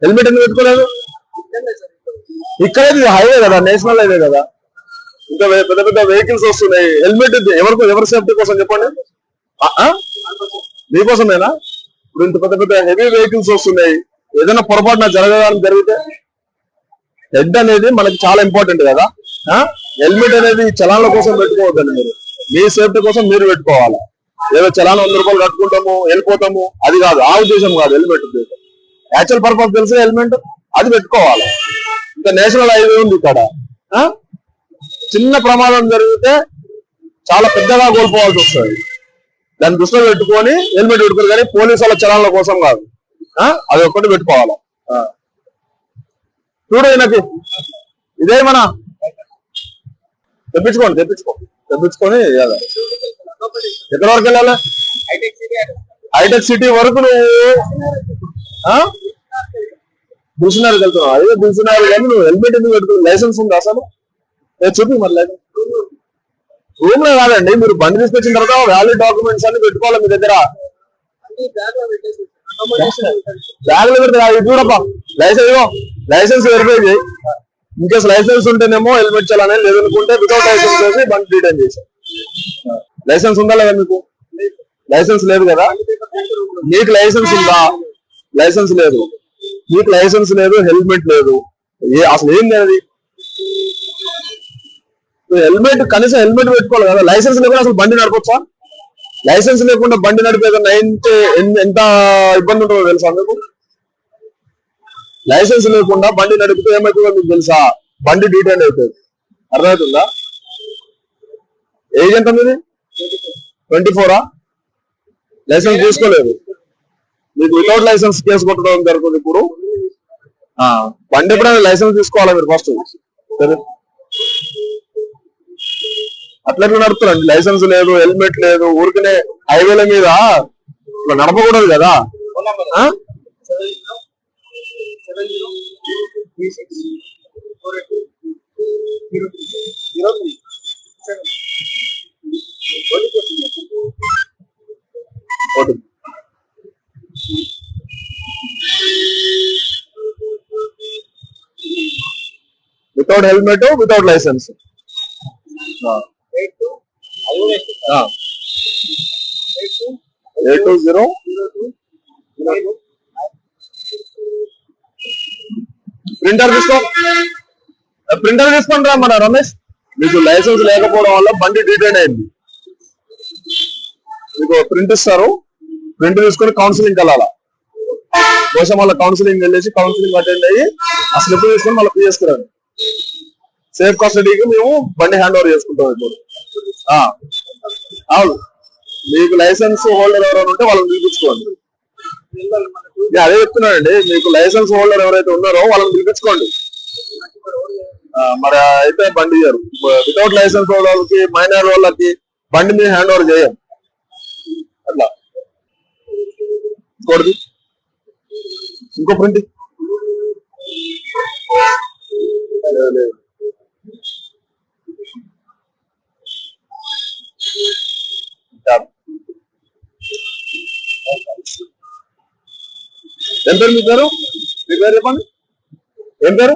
Helmet ఎందుకు పెట్టుకోలేదు? ఇక్కడే హైవే కదా, నేషనల్ హైవే కదా, ఇంకా పెద్ద పెద్ద వెహికల్స్ వస్తున్నాయి. హెల్మెట్ ఎవరి సేఫ్టీ కోసం చెప్పండి? మీకోసమేనా? ఇప్పుడు ఇంత పెద్ద పెద్ద హెవీ వెహికల్స్ వస్తున్నాయి, ఏదైనా పొరపాటున జరిగితే హెడ్ అనేది మనకి చాలా ఇంపార్టెంట్ కదా. హెల్మెట్ అనేది చలాన్ల కోసం పెట్టుకోవద్దండి. మీరు మీ సేఫ్టీ కోసం మీరు పెట్టుకోవాలి. ఏదో చలాన్ 100 రూపాయలు కట్టుకుంటాము వెళ్ళిపోతాము, అది కాదు, ఆ ఉద్దేశం కాదు. హెల్మెట్ ఉద్దేశం యాక్చువల్ పర్పస్ తెలిసి హెల్మెట్ అది పెట్టుకోవాలి. ఇంకా నేషనల్ హైవే ఉంది ఇక్కడ, చిన్న ప్రమాదం జరిగితే చాలా పెద్దగా కోల్పోవాల్సి వస్తుంది. దాన్ని దృష్టిలో పెట్టుకొని హెల్మెట్ పెట్టుకోరు, కానీ పోలీసు వాళ్ళ చలాన్ల కోసం కాదు. అది ఒక్కటి పెట్టుకోవాలి. చూడు ఈయనకి ఇదేమన్నా తెప్పించుకొని ఎక్కడి వరకు వెళ్ళాలి? హైటెక్ సిటీ వరకు నువ్వు దిల్సుఖ్నగర్కి వెళ్తున్నావు. అదే దిల్సుఖ్నగర్ కానీ నువ్వు హెల్మెట్ ఎందుకు పెట్టుకున్నావు? లైసెన్స్ ఉందా అసలు? చూపి మరి. లైసెన్స్ రూమ్ లో కాదండి, మీరు బండి తీసుకొచ్చిన తర్వాత వ్యాలిడ్ డాక్యుమెంట్స్ అన్ని పెట్టుకోవాలి మీ దగ్గర. బ్యాగ్ లో పెడితే చూడప్ప, లైసెన్స్ వెరిఫై చేయి. ఇన్కేస్ లైసెన్స్ ఉంటేనేమో హెల్మెట్ చలానే, లేదనుకుంటే వితౌట్ లైసెన్స్ వేసి బండి రిటర్న్ చేశారు. లైసెన్స్ ఉందా లేదా? మీకు లైసెన్స్ లేదు కదా. మీకు లైసెన్స్ ఉందా? లైసెన్స్ లేదు. మీకు లైసెన్స్ లేదు, హెల్మెట్ లేదు, అసలు ఏం లేదు. హెల్మెట్ కనీసం హెల్మెట్ పెట్టుకోవాలి కదా. లైసెన్స్ లేకుండా అసలు బండి నడపచ్చా? లైసెన్స్ లేకుండా బండి నడిపేదన్నా ఎంత ఇబ్బంది ఉంటుందో తెలుసా మీకు? లైసెన్స్ లేకుండా బండి నడిపితే ఏమవుతుందో మీకు తెలుసా? బండి డీటెయిల్ అవుతుంది. అర్థమవుతుందా? ఏజ్ ఎంత మీది? 24ఆ? లైసెన్స్ తీసుకోలేదు. మీకు వితౌట్ లైసెన్స్ కేసు కొట్టడం జరుగుతుంది ఇప్పుడు. బండి ఎప్పుడైనా లైసెన్స్ తీసుకోవాలా మీరు ఫస్ట్. అట్లా నడుపుతారండి. లైసెన్స్ లేదు, హెల్మెట్ లేదు, ఊరికనే హైవేల మీద నడపకూడదు కదా. Without helmet, without licence. Printer తీసుకోండి రా మన రమేష్. మీకు లైసెన్స్ లేకపోవడం వల్ల బండి డీటెయిన్ అయింది. మీకు ప్రింట్ ఇస్తారు, ప్రింట్ తీసుకొని కౌన్సిలింగ్ వెళ్ళాలా. కోసం వాళ్ళ కౌన్సిలింగ్ వెళ్ళేసి కౌన్సిలింగ్ అటెండ్ అయ్యి ఆ స్లిప్ తీసుకొని మళ్ళీ పిఎస్కి రండి. సేఫ్ కస్టడీకి మేము బండి హ్యాండ్ ఓవర్ చేసుకుంటాం ఇప్పుడు. అవును, మీకు లైసెన్స్ హోల్డర్ ఎవరైనా ఉంటే వాళ్ళని పిలిపించుకోండి. అదే చెప్తున్నానండి, మీకు లైసెన్స్ హోల్డర్ ఎవరైతే ఉన్నారో వాళ్ళని పిలిపించుకోండి. మరి అయితే బండి ఇయ్యరు. వితౌట్ లైసెన్స్ వాళ్ళకి, మైనర్ వాళ్ళకి బండి మీద హ్యాండ్ ఓవర్ చేయం. అట్లా కొడుది ఇంకో ప్రింట్ ఏం పేరు మీ పేరు? మీ పేరు చెప్పండి. ఏం పేరు?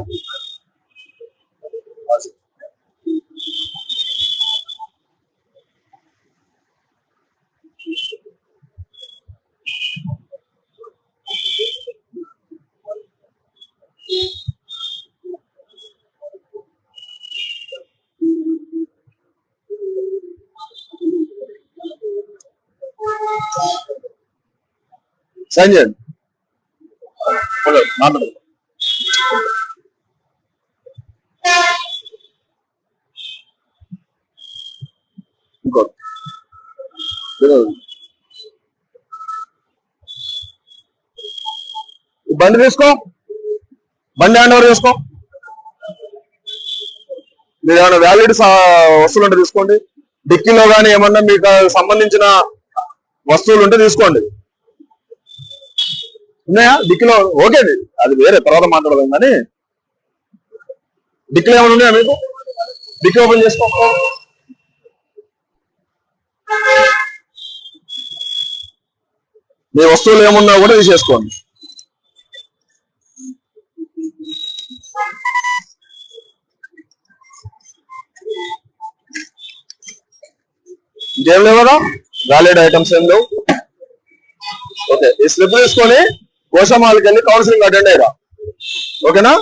సైన్ చేయండి. మాట్లాడు. ఇంకోటి బండి తీసుకో, బండి హ్యాండ్ ఓవర్ చేసుకో. మీరు ఏమైనా వ్యాలిడ్ వస్తువులు ఉంటే తీసుకోండి. డిక్కీలో కానీ ఏమన్నా మీకు సంబంధించిన వస్తువులు ఉంటే తీసుకోండి. ఉన్నాయా డిక్కీలో? ఓకే, అది వేరే తర్వాత మాట్లాడదాం. కానీ డిక్కీలో ఏమైనా ఉన్నాయా మీకు? డిక్కీ ఓపెన్ చేసుకో. మీ వస్తువులు ఏమున్నా కూడా తీసేసుకోండి. ఇంకేం లేవు కదా, వ్యాలిడ్ ఐటమ్స్ ఏం లేవు. ఓకే, ఈ స్లిప్ తీసుకొని గోషామాల్కి వెళ్ళి కౌన్సిలింగ్ అటెండ్ అయ్యారా? ఓకేనా?